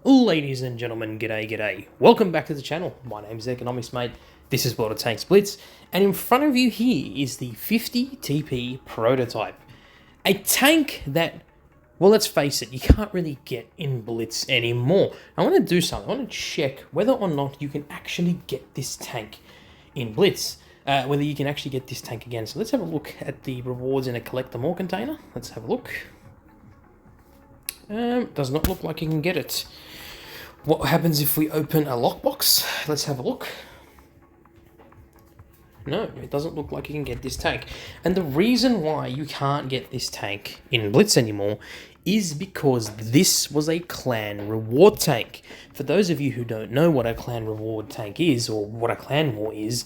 Ladies and gentlemen, g'day. Welcome back to the channel. My name's Economics Mate. This is World of Tanks Blitz, and in front of you here is the 50Tp Prototyp. A tank that, well, let's face it, you can't really get in Blitz anymore. I want to do something. I want to check whether or not you can actually get this tank in Blitz. Whether you can actually get this tank again. So let's have a look at the rewards in a collect them all container. Let's have a look. Does not look like you can get it. What happens if we open a lockbox? Let's have a look. No, it doesn't look like you can get this tank. And the reason why you can't get this tank in Blitz anymore is because this was a clan reward tank. For those of you who don't know what a clan reward tank is, or what a clan war is,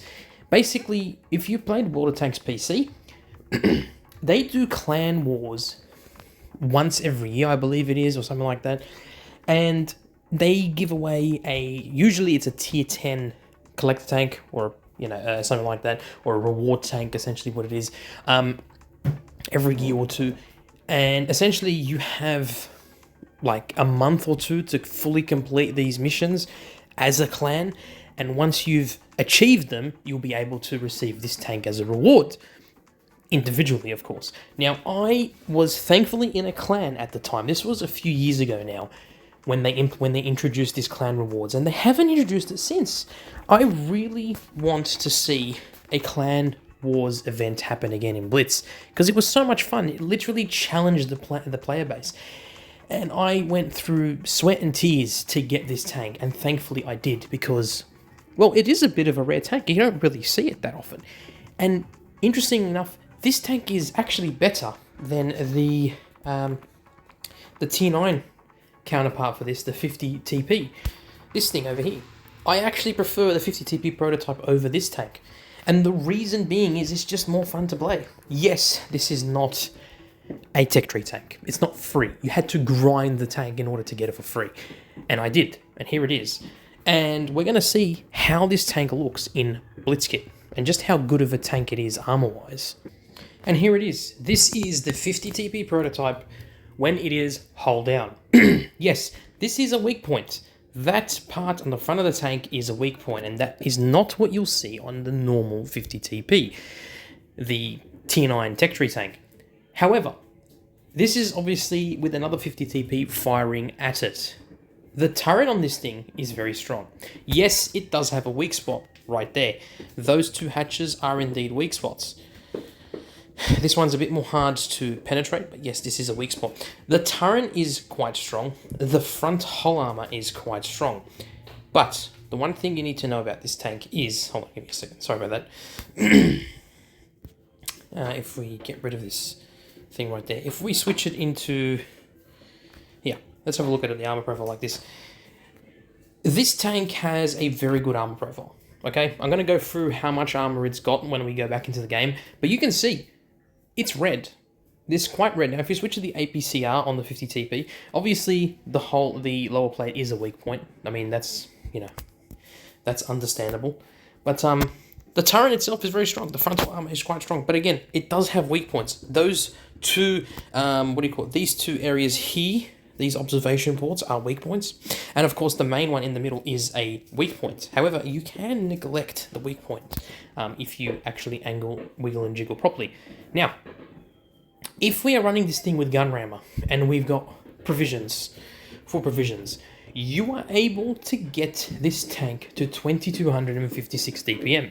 basically, if you've played World of Tanks PC, they do clan wars once every year, I believe it is, or something like that. And they give away usually it's a tier 10 collector tank, or something like that, or a reward tank, essentially what it is, every year or two. And essentially you have like a month or two to fully complete these missions as a clan. And once you've achieved them, you'll be able to receive this tank as a reward. Individually, of course. Now, I was thankfully in a clan at the time. This was a few years ago now, when they introduced this clan rewards, and they haven't introduced it since. I really want to see a clan wars event happen again in Blitz, because it was so much fun. It literally challenged the player base, and I went through sweat and tears to get this tank, and thankfully I did, because, well, it is a bit of a rare tank. You don't really see it that often, and interestingly enough, this tank is actually better than the tier 9 counterpart for this, the 50Tp. This thing over here. I actually prefer the 50Tp Prototyp over this tank. And the reason being is it's just more fun to play. Yes, this is not a tech tree tank. It's not free. You had to grind the tank in order to get it for free. And I did. And here it is. And we're going to see how this tank looks in Blitzkit. And just how good of a tank it is armor-wise. And here it is. This is the 50Tp Prototyp when it is hull down. Yes, this is a weak point. That part on the front of the tank is a weak point, and that is not what you'll see on the normal 50Tp, the tier 9 tech tree tank. However, this is obviously with another 50Tp firing at it. The turret on this thing is very strong. Yes, it does have a weak spot right there. Those two hatches are indeed weak spots. This one's a bit more hard to penetrate, but yes, this is a weak spot. The turret is quite strong. The front hull armor is quite strong. But the one thing you need to know about this tank is... Hold on, give me a second. Sorry about that. If we get rid of this thing right there. If we switch it into... Yeah, let's have a look at the armor profile like this. This tank has a very good armor profile. Okay, I'm going to go through how much armor it's got when we go back into the game. But you can see... it's red. This is quite red. Now, if you switch to the APCR on the 50Tp, obviously the lower plate is a weak point. I mean, that's, that's understandable. But the turret itself is very strong. The frontal armor is quite strong. But again, it does have weak points. Those two, these two areas here, these observation ports are weak points. And of course, the main one in the middle is a weak point. However, you can neglect the weak point if you actually angle, wiggle, and jiggle properly. Now, if we are running this thing with gun rammer and we've got provisions, you are able to get this tank to 2256 DPM.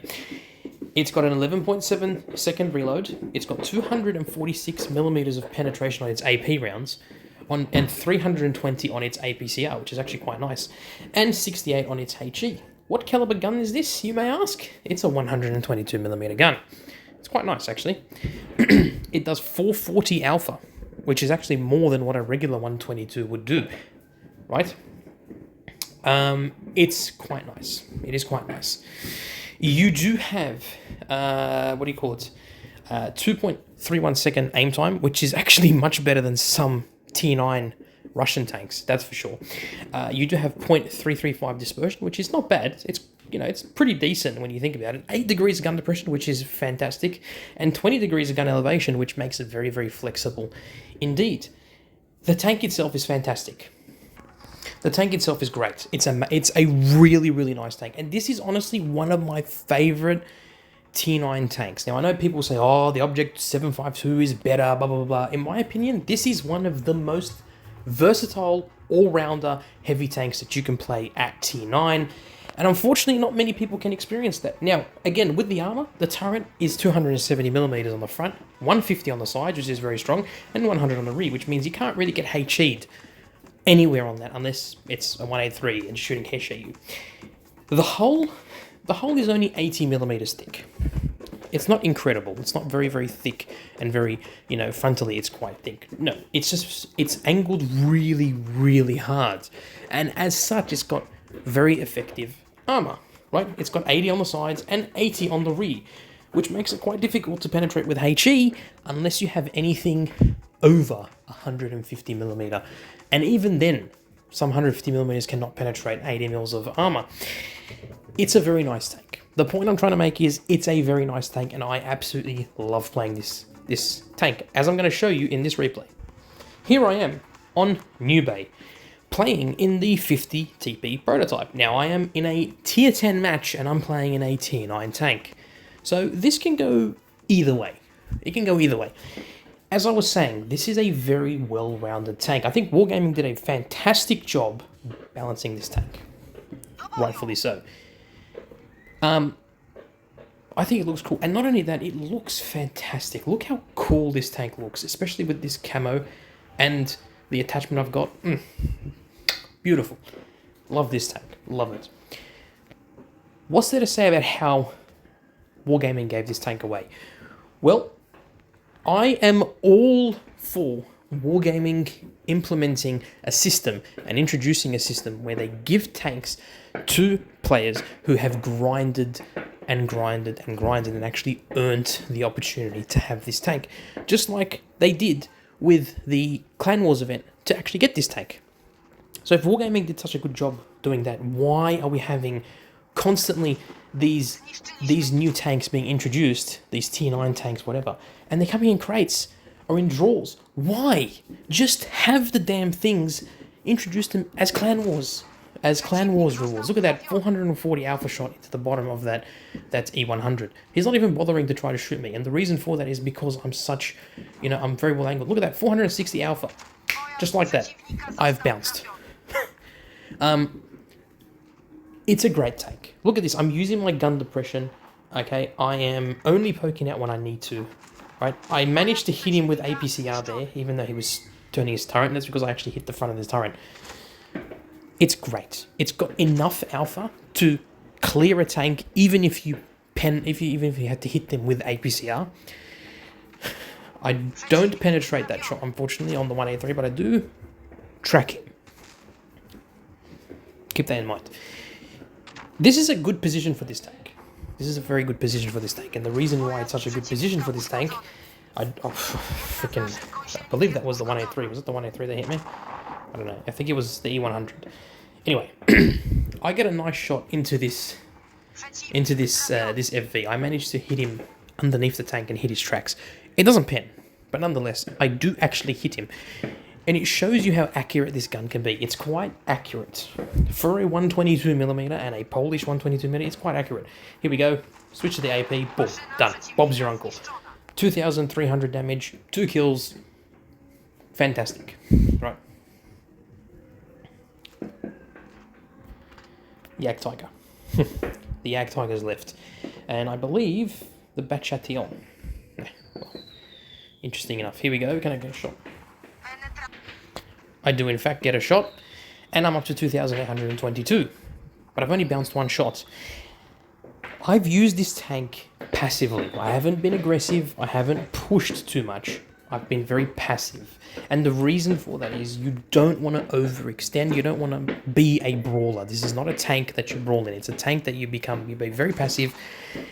It's got an 11.7 second reload. It's got 246 millimeters of penetration on its AP rounds, and 320 on its APCR, which is actually quite nice, and 68 on its HE. What caliber gun is this, you may ask? It's a 122mm gun. It's quite nice, actually. It does 440 alpha, which is actually more than what a regular 122 would do, right? It's quite nice. It is quite nice. You do have, 2.31 second aim time, which is actually much better than some tier 9 Russian tanks, that's for sure. You do have 0.335 dispersion, which is not bad. It's pretty decent when you think about it. 8 degrees of gun depression, which is fantastic, and 20 degrees of gun elevation, which makes it very, very flexible indeed. The tank itself is fantastic. The tank itself is great. It's a really, really nice tank. And this is honestly one of my favorite T9 tanks. Now, I know people say, oh, the Object 752 is better, blah, blah, blah. In my opinion, this is one of the most versatile, all-rounder heavy tanks that you can play at T9. And unfortunately, not many people can experience that. Now, again, with the armor, the turret is 270mm on the front, 150 on the sides, which is very strong, and 100 on the rear, which means you can't really get HE'd anywhere on that unless it's a 183 and shooting hesh at you. The hull is only 80mm thick. It's not incredible. It's not very, very thick and very, frontally it's quite thick. No, it's angled really, really hard. And as such, it's got very effective armor, right? It's got 80 on the sides and 80 on the rear, which makes it quite difficult to penetrate with HE unless you have anything over 150mm. And even then, some 150mm cannot penetrate 80mm of armor. It's a very nice tank. The point I'm trying to make is it's a very nice tank, and I absolutely love playing this tank, as I'm going to show you in this replay. Here I am on New Bay, playing in the 50Tp Prototyp. Now, I am in a tier 10 match, and I'm playing in a tier 9 tank. So this can go either way. It can go either way. As I was saying, this is a very well-rounded tank. I think Wargaming did a fantastic job balancing this tank. Rightfully so. I think it looks cool. And not only that, it looks fantastic. Look how cool this tank looks, especially with this camo and the attachment I've got. Beautiful. Love this tank. Love it. What's there to say about how Wargaming gave this tank away? Well, I am all for Wargaming implementing a system and introducing a system where they give tanks to players who have grinded and grinded and grinded and actually earned the opportunity to have this tank. Just like they did with the Clan Wars event to actually get this tank. So if Wargaming did such a good job doing that, why are we having constantly these new tanks being introduced, these T9 tanks, whatever, and they're coming in crates or in draws? Why? Just have the damn things, introduce them as Clan Wars rules. Look at that 440 alpha shot into the bottom of that's E100. He's not even bothering to try to shoot me, and the reason for that is because I'm such, I'm very well angled. Look at that 460 alpha, just like that. I've bounced. It's a great tank. Look at this. I'm using my gun depression. Okay, I am only poking out when I need to. Right, I managed to hit him with APCR there, even though he was turning his turret, and that's because I actually hit the front of his turret. It's great. It's got enough alpha to clear a tank, even if you had to hit them with APCR. I don't penetrate that shot, unfortunately, on the 183, but I do track him. Keep that in mind. This is a good position for this tank. This is a very good position for this tank, and the reason why it's such a good position for this tank, I believe that was the 183. Was it the 183 that hit me? I don't know. I think it was the E100. Anyway, I get a nice shot into this FV. I managed to hit him underneath the tank and hit his tracks. It doesn't pen, but nonetheless, I do actually hit him. And it shows you how accurate this gun can be. It's quite accurate. For a 122mm and a Polish 122mm, it's quite accurate. Here we go. Switch to the AP. Boom. Done. Bob's your uncle. 2,300 damage. 2 kills. Fantastic. Right. Yak Tiger. The Yak Tiger's left. And I believe the Bachatillon. Well, interesting enough. Here we go. Can I get a shot? I do in fact get a shot, and I'm up to 2,822, but I've only bounced 1 shot. I've used this tank passively. I haven't been aggressive, I haven't pushed too much, I've been very passive. And the reason for that is you don't want to overextend, you don't want to be a brawler. This is not a tank that you brawl in, it's a tank that you be very passive,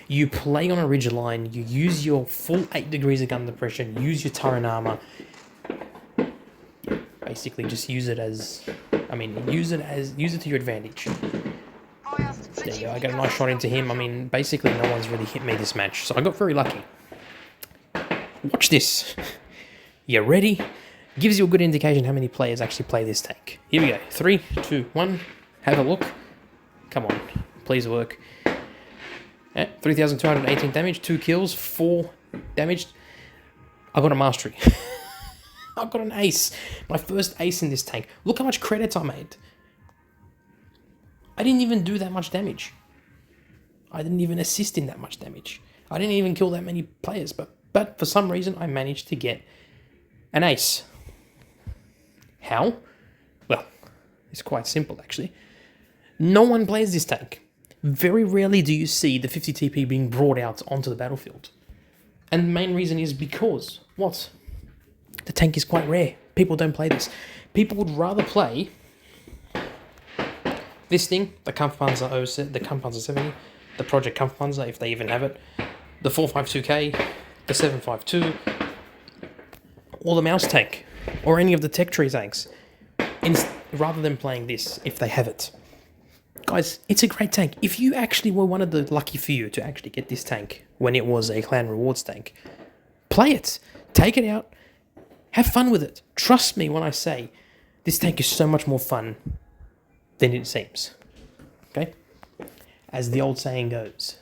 you play on a ridgeline, you use your full 8 degrees of gun depression, use your turret armor, basically just use it to your advantage. There you go, I got a nice shot into him. I mean, basically no one's really hit me this match, so I got very lucky. Watch this. You ready? Gives you a good indication how many players actually play this tank. Here we go. 3, 2, 1. Have a look. Come on. Please work. 3,218 damage, 2 kills, 4 damaged. I got a mastery. I got an ace. My first ace in this tank. Look how much credits I made. I didn't even do that much damage. I didn't even assist in that much damage. I didn't even kill that many players, but for some reason I managed to get an ace. How? Well, it's quite simple actually. No one plays this tank. Very rarely do you see the 50TP being brought out onto the battlefield. And the main reason is because, what? The tank is quite rare. People don't play this. People would rather play this thing, the Kampfpanzer 70, the Project Kampfpanzer, if they even have it, the 452K, the 752, or the Mouse tank, or any of the Tech Tree tanks, rather than playing this, if they have it. Guys, it's a great tank. If you actually were one of the lucky few to actually get this tank when it was a clan rewards tank, play it. Take it out. Have fun with it. Trust me when I say this tank is so much more fun than it seems. Okay? As the old saying goes,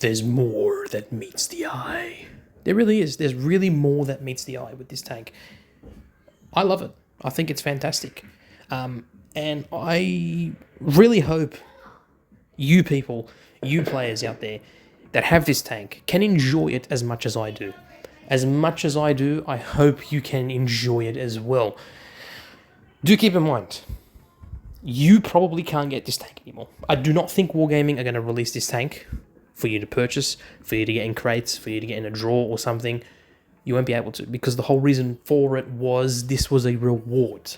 there's more that meets the eye. There really is. There's really more that meets the eye with this tank. I love it. I think it's fantastic. And I really hope you people, you players out there that have this tank can enjoy it as much as I do. As much as I do, I hope you can enjoy it as well. Do keep in mind, you probably can't get this tank anymore. I do not think Wargaming are going to release this tank for you to purchase, for you to get in crates, for you to get in a draw or something. You won't be able to, because the whole reason for it was this was a reward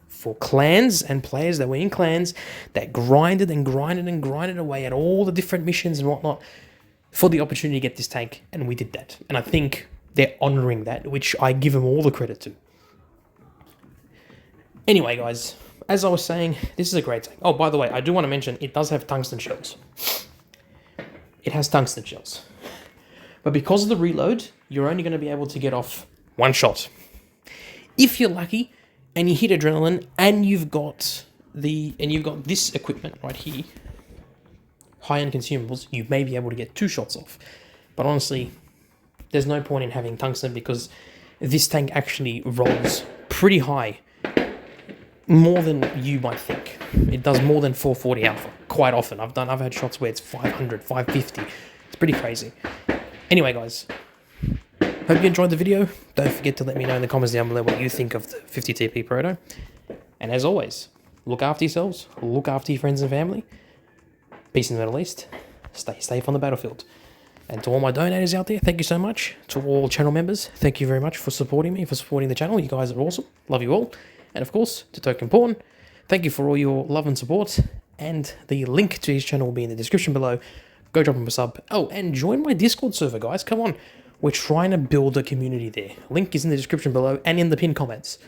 for clans and players that were in clans that grinded and grinded and grinded away at all the different missions and whatnot for the opportunity to get this tank, and we did that. And I think they're honouring that, which I give them all the credit to. Anyway, guys, as I was saying, this is a great tank. Oh, by the way, I do want to mention, it does have tungsten shells. It has tungsten shells. But because of the reload, you're only going to be able to get off one shot. If you're lucky, and you hit adrenaline, and you've got this equipment right here, high-end consumables, you may be able to get 2 shots off. But honestly, there's no point in having tungsten because this tank actually rolls pretty high, more than you might think. It does more than 440 alpha quite often. I've had shots where it's 500, 550. It's pretty crazy. Anyway, guys, hope you enjoyed the video. Don't forget to let me know in the comments down below what you think of the 50TP Proto. And as always, look after yourselves, look after your friends and family. Peace in the Middle East. Stay safe on the battlefield. And to all my donators out there, thank you so much. To all channel members, thank you very much for supporting me, for supporting the channel. You guys are awesome. Love you all. And of course, to Token Porn, thank you for all your love and support. And the link to his channel will be in the description below. Go drop him a sub. Oh, and join my Discord server, guys. Come on. We're trying to build a community there. Link is in the description below and in the pinned comments.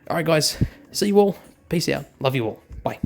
Alright, guys. See you all. Peace out. Love you all. Bye.